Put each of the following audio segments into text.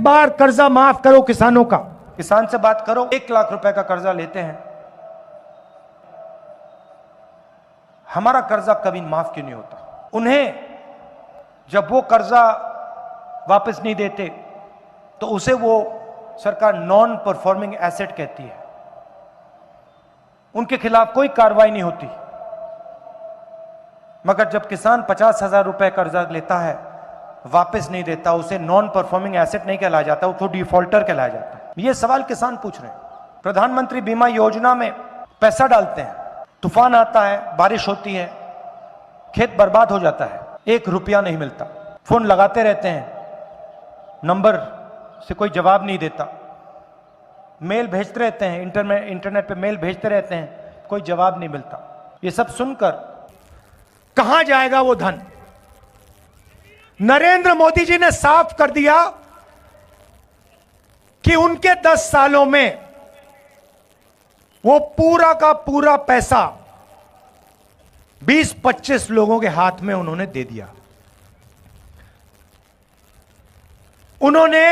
बार कर्जा माफ करो किसानों का। किसान से बात करो, 1 लाख रुपए का कर्जा लेते हैं, हमारा कर्जा कभी माफ क्यों नहीं होता? उन्हें जब वो कर्जा वापस नहीं देते तो उसे वो सरकार नॉन परफॉर्मिंग एसेट कहती है, उनके खिलाफ कोई कार्रवाई नहीं होती। मगर जब किसान 50,000 रुपए कर्जा लेता है, वापस नहीं देता, उसे नॉन परफॉर्मिंग एसेट नहीं कहलाया जाता, उसको डिफॉल्टर कहलाया जाता है। यह सवाल किसान पूछ रहे हैं। प्रधानमंत्री बीमा योजना में पैसा डालते हैं, तूफान आता है, बारिश होती है, खेत बर्बाद हो जाता है, 1 रुपया नहीं मिलता। फोन लगाते रहते हैं, नंबर से कोई जवाब नहीं देता, मेल भेजते रहते हैं, इंटरनेट पे मेल भेजते रहते हैं, कोई जवाब नहीं मिलता। ये सब सुनकर कहां जाएगा वो धन? नरेंद्र मोदी जी ने साफ कर दिया कि उनके 10 सालों में वो पूरा का पूरा पैसा 20-25 लोगों के हाथ में उन्होंने दे दिया। उन्होंने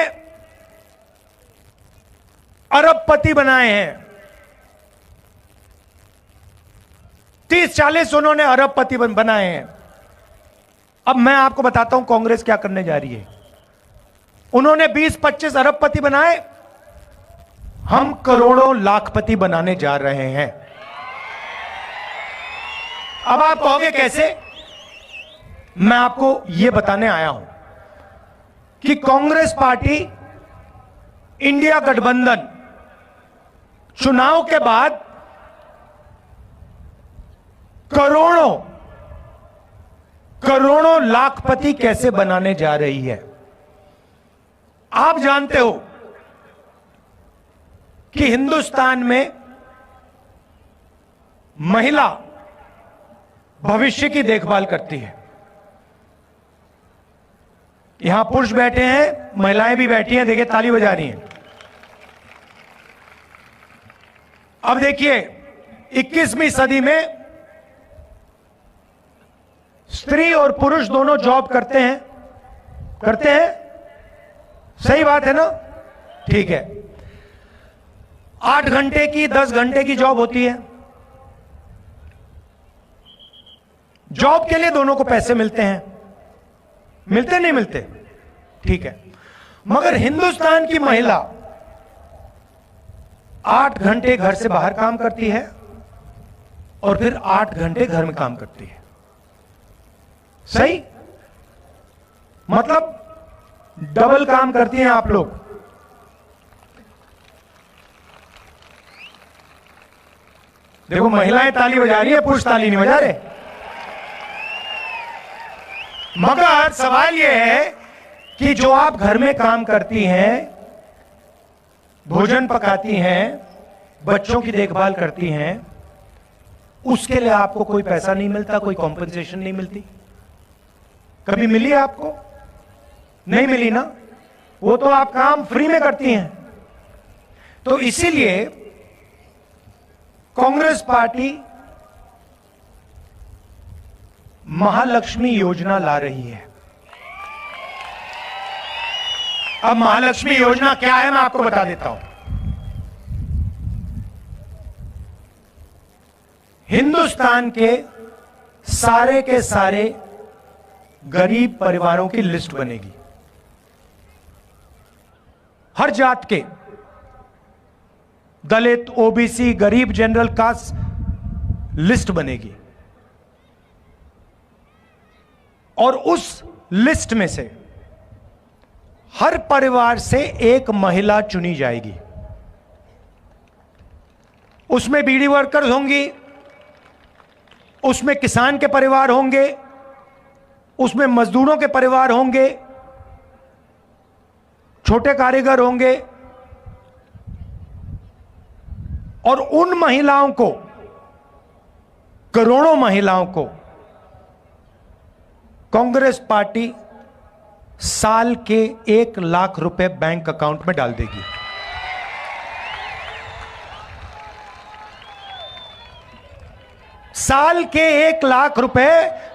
अरबपति बनाए हैं, 30-40 उन्होंने अरबपति बनाए हैं। अब मैं आपको बताता हूं कांग्रेस क्या करने जा रही है। उन्होंने 20-25 अरबपति बनाए, हम करोड़ों लाखपति बनाने जा रहे हैं। अब आप कहोगे कैसे? मैं आपको यह बताने आया हूं कि कांग्रेस पार्टी इंडिया गठबंधन चुनाव के बाद करोड़ों लाखपति कैसे बनाने जा रही है। आप जानते हो कि हिंदुस्तान में महिला भविष्य की देखभाल करती है। यहां पुरुष बैठे हैं, महिलाएं भी बैठी हैं, देखिए ताली बजा रही हैं। अब देखिए 21वीं सदी में स्त्री और पुरुष दोनों जॉब करते हैं, सही बात है ना? ठीक है, 8 घंटे की 10 घंटे की जॉब होती है। जॉब के लिए दोनों को पैसे मिलते हैं, मिलते नहीं मिलते? ठीक है, मगर हिंदुस्तान की महिला 8 घंटे घर से बाहर काम करती है और फिर 8 घंटे घर में काम करती है। सही? मतलब डबल काम करती हैं आप लोग। देखो महिलाएं ताली बजा रही है, पुरुष ताली नहीं बजा रहे। मगर सवाल यह है कि जो आप घर में काम करती हैं, भोजन पकाती हैं, बच्चों की देखभाल करती हैं, उसके लिए आपको कोई पैसा नहीं मिलता, कोई कॉम्पेंसेशन नहीं मिलती। कभी मिली है आपको? नहीं मिली ना? वो तो आप काम फ्री में करती हैं। तो इसीलिए कांग्रेस पार्टी महालक्ष्मी योजना ला रही है। अब महालक्ष्मी योजना क्या है मैं आपको बता देता हूं। हिंदुस्तान के सारे गरीब परिवारों की लिस्ट बनेगी, हर जात के, दलित, ओबीसी, गरीब, जनरल कास्ट लिस्ट बनेगी और उस लिस्ट में से हर परिवार से एक महिला चुनी जाएगी। उसमें बीड़ी वर्कर्स होंगी, उसमें किसान के परिवार होंगे, उसमें मजदूरों के परिवार होंगे, छोटे कारीगर होंगे, और उन महिलाओं को, करोड़ों महिलाओं को कांग्रेस पार्टी साल के 1 लाख रुपए बैंक अकाउंट में डाल देगी। साल के 1,00,000 रुपए,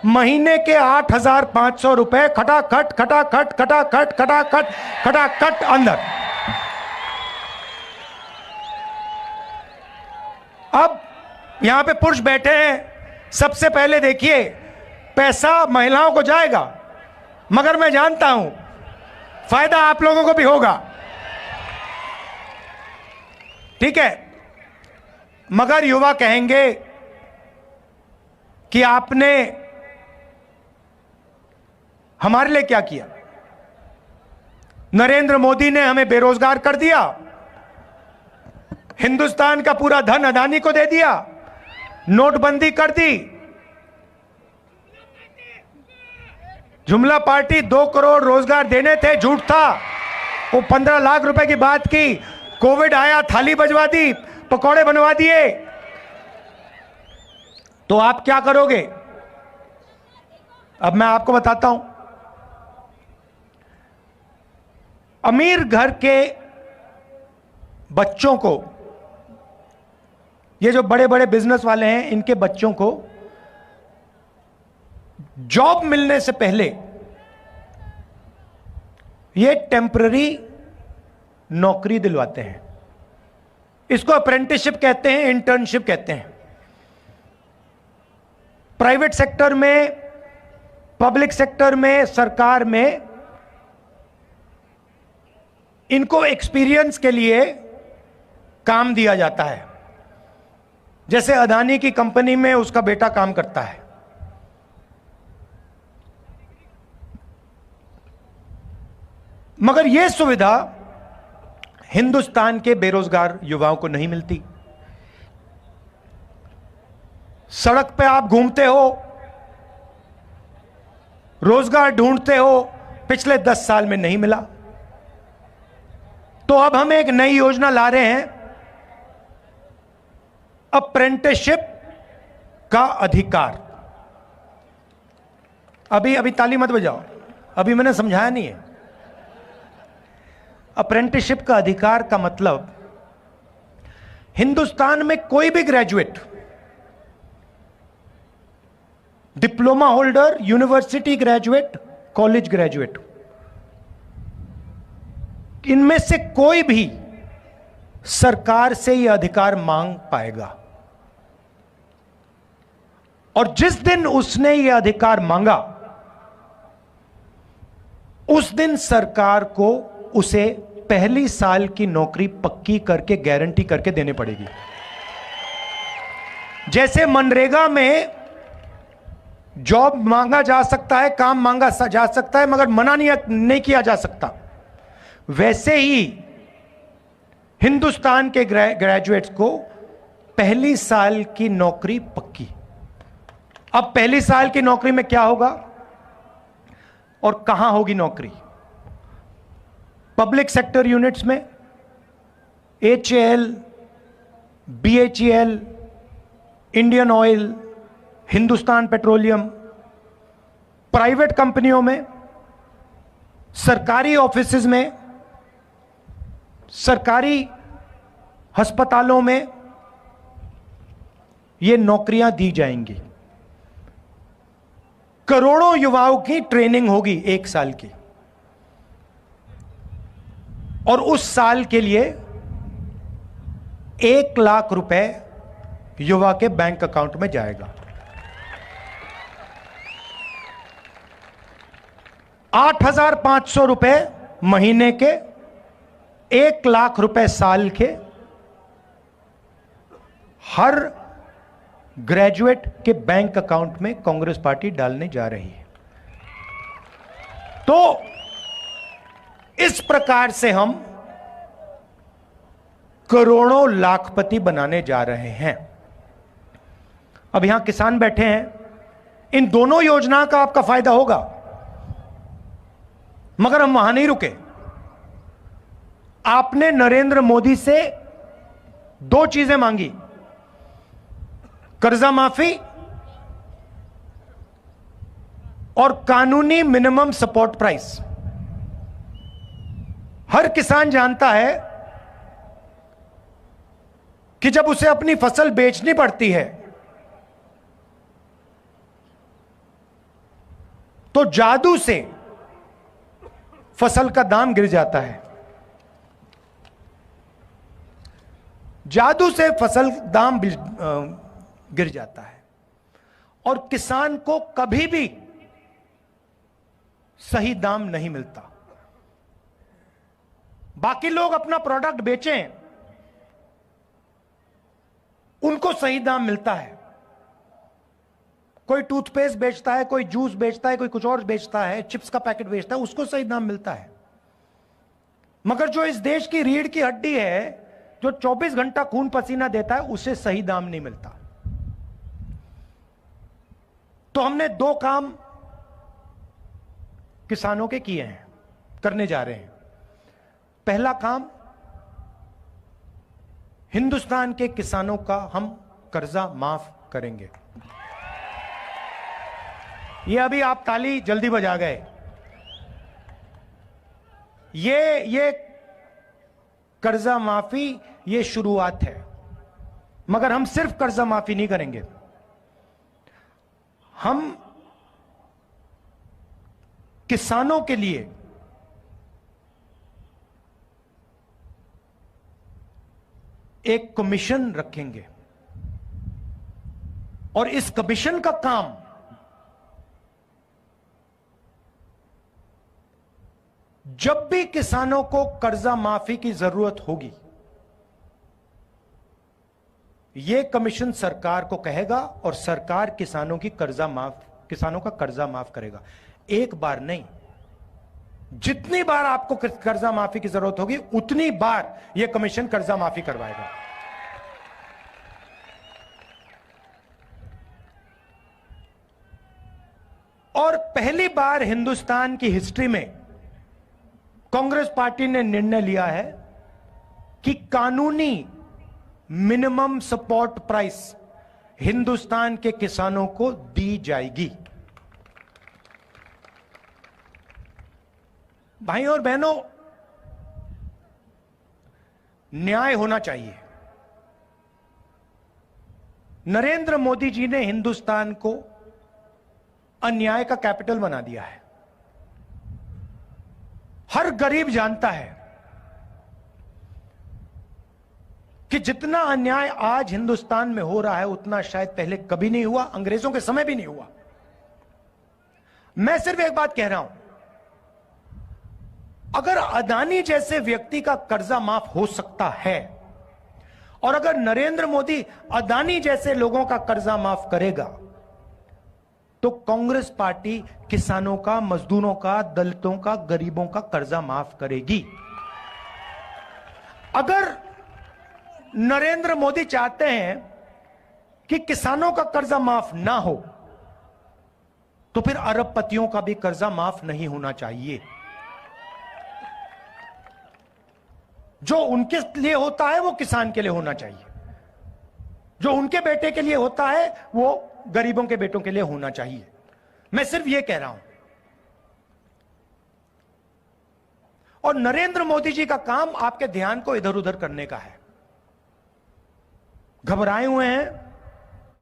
महीने के 8,500 रुपए, खटाखट खटाखट खटाखट खटाखट खटाखट अंदर। अब यहां पे पुरुष बैठे हैं, सबसे पहले देखिए पैसा महिलाओं को जाएगा, मगर मैं जानता हूं फायदा आप लोगों को भी होगा, ठीक है। मगर युवा कहेंगे कि आपने हमारे लिए क्या किया? नरेंद्र मोदी ने हमें बेरोजगार कर दिया, हिंदुस्तान का पूरा धन अदानी को दे दिया, नोटबंदी कर दी, जुमला पार्टी 2 करोड़ रोजगार देने थे, झूठ था, वो 15 लाख रुपए की बात की, कोविड आया थाली बजवा दी, पकौड़े बनवा दिए। तो आप क्या करोगे? अब मैं आपको बताता हूं। अमीर घर के बच्चों को, ये जो बड़े बड़े बिजनेस वाले हैं, इनके बच्चों को जॉब मिलने से पहले ये टेम्पररी नौकरी दिलवाते हैं। इसको अप्रेंटिसशिप कहते हैं, इंटर्नशिप कहते हैं। प्राइवेट सेक्टर में, पब्लिक सेक्टर में, सरकार में इनको एक्सपीरियंस के लिए काम दिया जाता है। जैसे अदानी की कंपनी में उसका बेटा काम करता है। मगर यह सुविधा हिंदुस्तान के बेरोजगार युवाओं को नहीं मिलती। सड़क पे आप घूमते हो, रोजगार ढूंढते हो, पिछले 10 साल में नहीं मिला। तो अब हम एक नई योजना ला रहे हैं, अप्रेंटिसशिप का अधिकार। अभी ताली मत बजाओ, अभी मैंने समझाया नहीं है। अप्रेंटिसशिप का अधिकार का मतलब, हिंदुस्तान में कोई भी graduate, diploma holder, university graduate, college graduate, इनमें से कोई भी सरकार से यह अधिकार मांग पाएगा। और जिस दिन उसने यह अधिकार मांगा, उस दिन सरकार को उसे पहली साल की नौकरी पक्की करके, गारंटी करके देनी पड़ेगी। जैसे मनरेगा में जॉब मांगा जा सकता है, काम मांगा जा सकता है, मगर मना नहीं किया जा सकता, वैसे ही हिंदुस्तान के ग्रेजुएट्स को पहली साल की नौकरी पक्की। अब पहली साल की नौकरी में क्या होगा और कहां होगी नौकरी? पब्लिक सेक्टर यूनिट्स में, HAL, BHEL, Indian oil, Hindustan petroleum, private कंपनियों में, सरकारी ऑफिसेज में, सरकारी अस्पतालों में ये नौकरियां दी जाएंगी। करोड़ों युवाओं की ट्रेनिंग होगी 1 साल की, और उस साल के लिए 1,00,000 रुपए युवा के बैंक अकाउंट में जाएगा। 8,500 रुपए महीने के, 1,00,000 रुपए साल के, हर ग्रेजुएट के बैंक अकाउंट में कांग्रेस पार्टी डालने जा रही है। तो इस प्रकार से हम करोड़ों लाखपति बनाने जा रहे हैं। अब यहां किसान बैठे हैं, इन दोनों योजना का आपका फायदा होगा, मगर हम वहां नहीं रुके। आपने नरेंद्र मोदी से 2 चीजें मांगी, कर्जा माफी और कानूनी मिनिमम सपोर्ट प्राइस। हर किसान जानता है कि जब उसे अपनी फसल बेचनी पड़ती है तो जादू से फसल का दाम गिर जाता है, जादू से फसल दाम गिर जाता है और किसान को कभी भी सही दाम नहीं मिलता। बाकी लोग अपना प्रोडक्ट बेचें, उनको सही दाम मिलता है। कोई टूथपेस्ट बेचता है, कोई जूस बेचता है, कोई कुछ और बेचता है, चिप्स का पैकेट बेचता है, उसको सही दाम मिलता है। मगर जो इस देश की रीढ़ की हड्डी है, जो 24 घंटा खून पसीना देता है, उसे सही दाम नहीं मिलता। तो हमने 2 काम किसानों के किए हैं, करने जा रहे हैं। पहला काम, हिंदुस्तान के किसानों का हम कर्जा माफ करेंगे। ये अभी आप ताली जल्दी बजा गए, ये कर्जा माफी ये शुरुआत है, मगर हम सिर्फ कर्जा माफी नहीं करेंगे। हम किसानों के लिए एक कमीशन रखेंगे और इस कमीशन का काम जब भी किसानों को कर्जा माफी की जरूरत होगी, यह कमीशन सरकार को कहेगा और सरकार किसानों का कर्जा माफ करेगा। एक बार नहीं, जितनी बार आपको कर्जा माफी की जरूरत होगी, उतनी बार यह कमीशन कर्जा माफी करवाएगा। और पहली बार हिंदुस्तान की हिस्ट्री में कांग्रेस पार्टी ने निर्णय लिया है कि कानूनी मिनिमम सपोर्ट प्राइस हिंदुस्तान के किसानों को दी जाएगी। भाइयों और बहनों, न्याय होना चाहिए। नरेंद्र मोदी जी ने हिंदुस्तान को अन्याय का कैपिटल बना दिया है। हर गरीब जानता है कि जितना अन्याय आज हिंदुस्तान में हो रहा है, उतना शायद पहले कभी नहीं हुआ, अंग्रेजों के समय भी नहीं हुआ। मैं सिर्फ एक बात कह रहा हूं, अगर अदानी जैसे व्यक्ति का कर्जा माफ हो सकता है और अगर नरेंद्र मोदी अदानी जैसे लोगों का कर्जा माफ करेगा, तो कांग्रेस पार्टी किसानों का, मजदूरों का, दलितों का, गरीबों का कर्जा माफ करेगी। अगर नरेंद्र मोदी चाहते हैं कि किसानों का कर्जा माफ ना हो, तो फिर अरबपतियों का भी कर्जा माफ नहीं होना चाहिए। जो उनके लिए होता है वो किसान के लिए होना चाहिए, जो उनके बेटे के लिए होता है वो गरीबों के बेटों के लिए होना चाहिए। मैं सिर्फ ये कह रहा हूं। और नरेंद्र मोदी जी का काम आपके ध्यान को इधर उधर करने का है। घबराए हुए हैं,